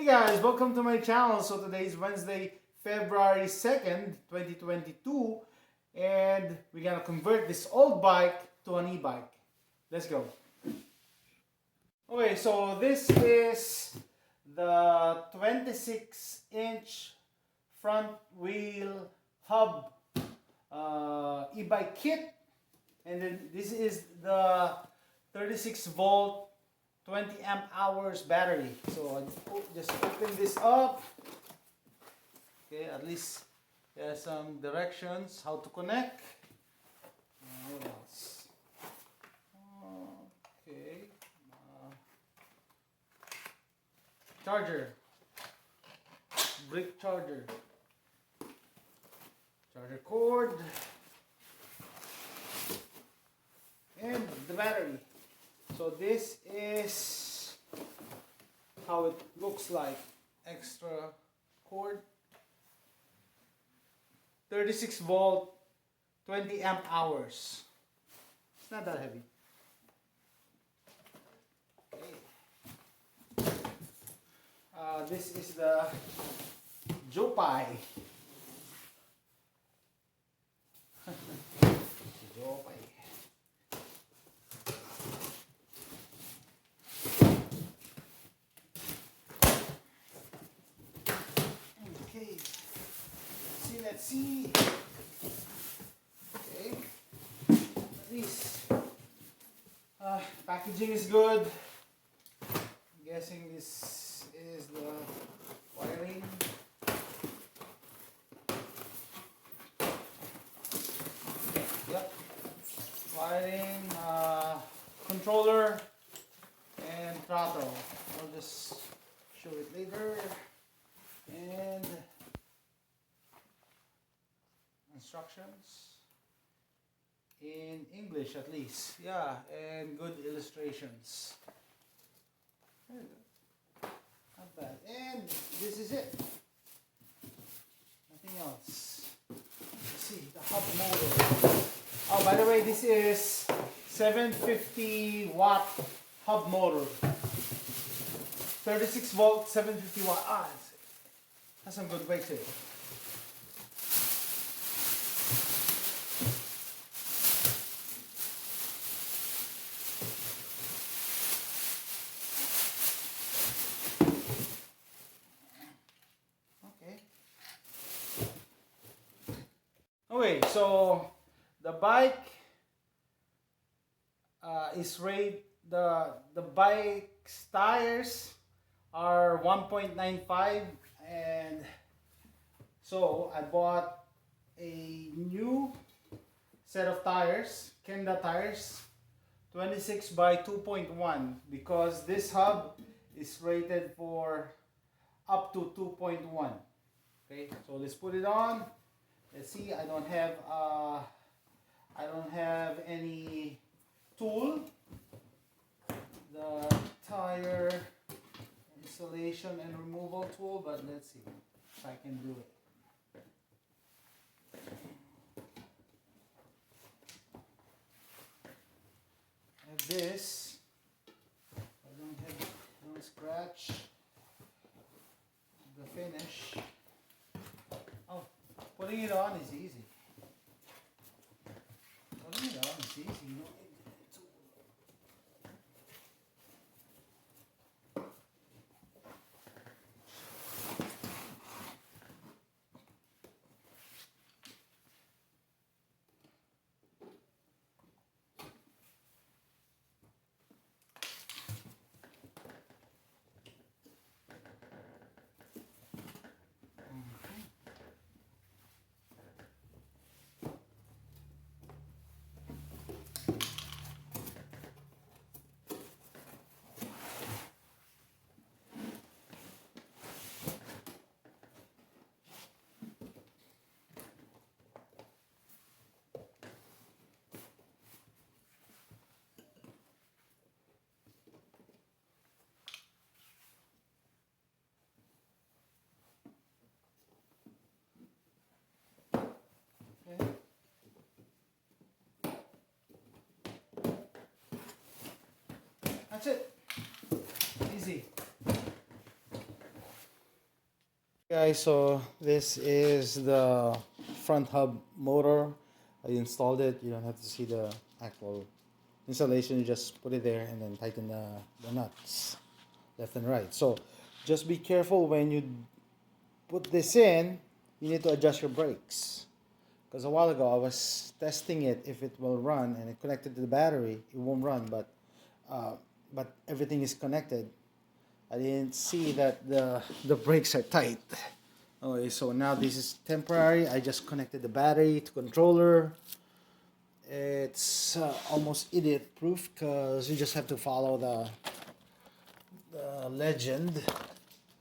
Hey guys, welcome to my channel. So today is Wednesday, February 2nd, 2022, and we're gonna convert this old bike to an e-bike. Let's go. Okay, so this is the 26-inch front wheel hub e-bike kit, and then this is the 36 volt 20 amp hours battery. So I just open this up. Okay, at least there's some directions how to connect. What else? Okay, charger, brick charger, charger cord, and the battery. So this is how it looks like. Extra cord, 36 volt, 20 amp hours. It's not that heavy. Okay. This is the Jopai. Jopai. Okay, let's see. Okay, at least packaging is good. I'm guessing this is the wiring. Yep, wiring, controller, and throttle. I'll just show it later. And instructions in English at least, yeah, and good illustrations. There you go. Not bad. And this is it. Nothing else. Let's see the hub motor. Oh, by the way, this is 750 watt hub motor. 36 volt, 750 watt. That's some good weight to it. Okay, so the bike is rated, the bike's tires are 1.95, and so I bought a new set of tires, Kenda tires, 26 by 2.1, because this hub is rated for up to 2.1. Okay, so let's put it on. Let's see. I don't have any tool. The tire installation and removal tool, but let's see if I can do it. I have this. Don't scratch the finish. Oh, putting it on is easy. Putting it on is easy. You know. That's it. Easy. Guys, so this is the front hub motor. I installed it. You don't have to see the actual installation. You just put it there and then tighten the nuts left and right. So just be careful when you put this in. You need to adjust your brakes. Because a while ago I was testing it if it will run, and it connected to the battery. It won't run, but everything is connected. I didn't see that the brakes are tight. Okay, so now this is temporary. I just connected the battery to controller. It's almost idiot proof because you just have to follow the legend.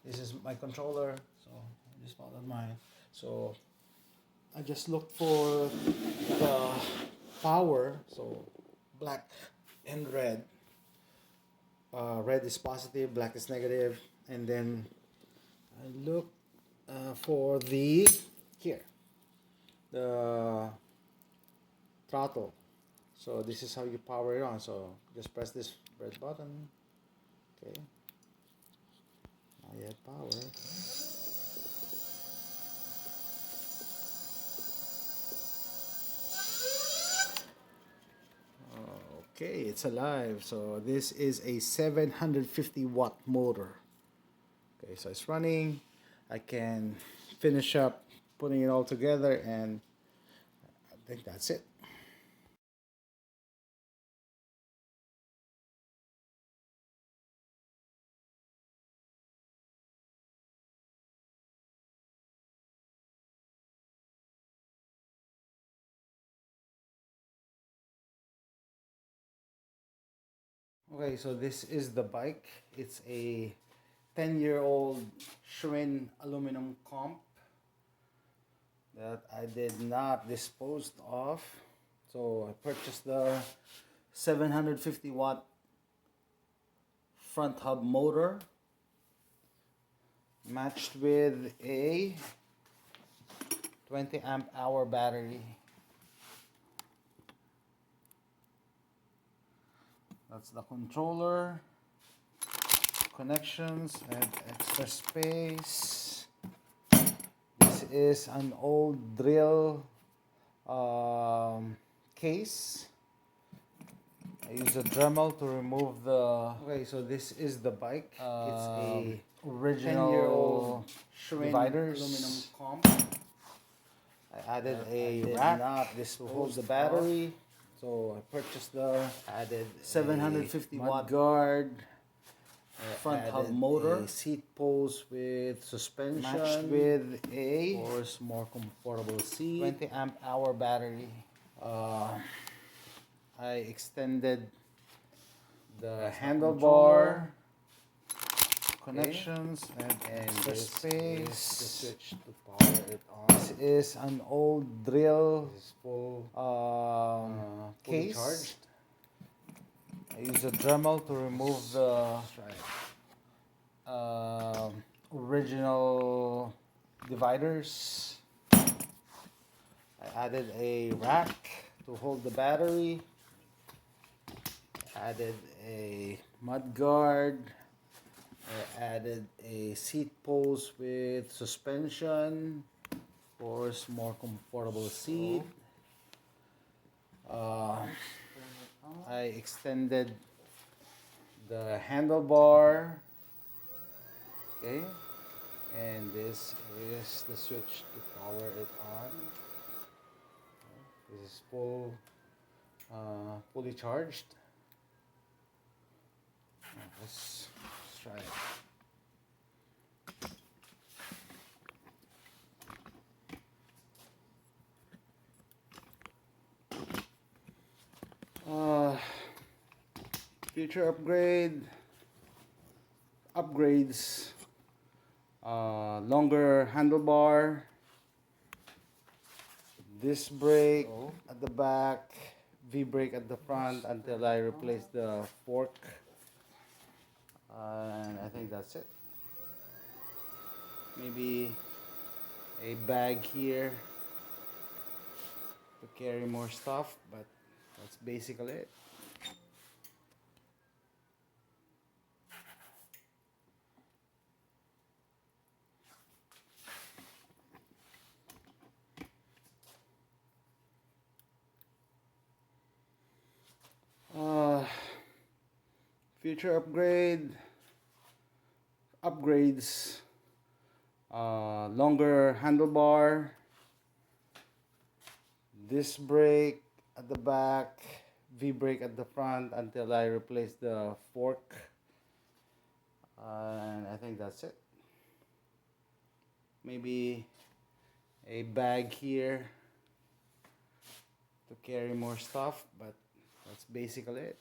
This is my controller, so I just followed mine. So I just looked for the power, so black and red. Red is positive, black is negative, and then I look for the throttle. So this is how you power it on. So just press this red button. Okay. Now you have power. Okay, it's alive. So this is a 750 watt motor. Okay, so it's running. I can finish up putting it all together, and I think that's it. Okay, so this is the bike. It's a 10-year-old Schwinn aluminum comp that I did not dispose of. So I purchased the 750 watt front hub motor matched with a 20 amp hour battery. That's the controller, connections, and extra space. This is an old drill case. I use a Dremel to remove the. Okay, so this is the bike. It's a original 10-year-old dividers. Aluminum comp. I added a rack to hold the battery. So I purchased the added 750 watt guard, front hub motor, a seat post with suspension matched with a, of course, more comfortable seat, 20 amp hour battery. I extended the handlebar, connections, and this space. Is the switch to power it on. This is an old drill. This is full case. Charged. I use a Dremel to remove the original dividers. I added a rack to hold the battery. Added a mud guard. I added a seat post with suspension, of course, more comfortable seat. I extended the handlebar. Okay, and this is the switch to power it on. This is fully charged. Let's try it. Future upgrades, longer handlebar, disc brake at the back, V brake at the front until I replace the fork. And I think that's it. Maybe a bag here to carry more stuff, but that's basically it. future upgrades, longer handlebar, disc brake at the back, V-brake at the front until I replace the fork, and I think that's it. Maybe a bag here to carry more stuff, but that's basically it.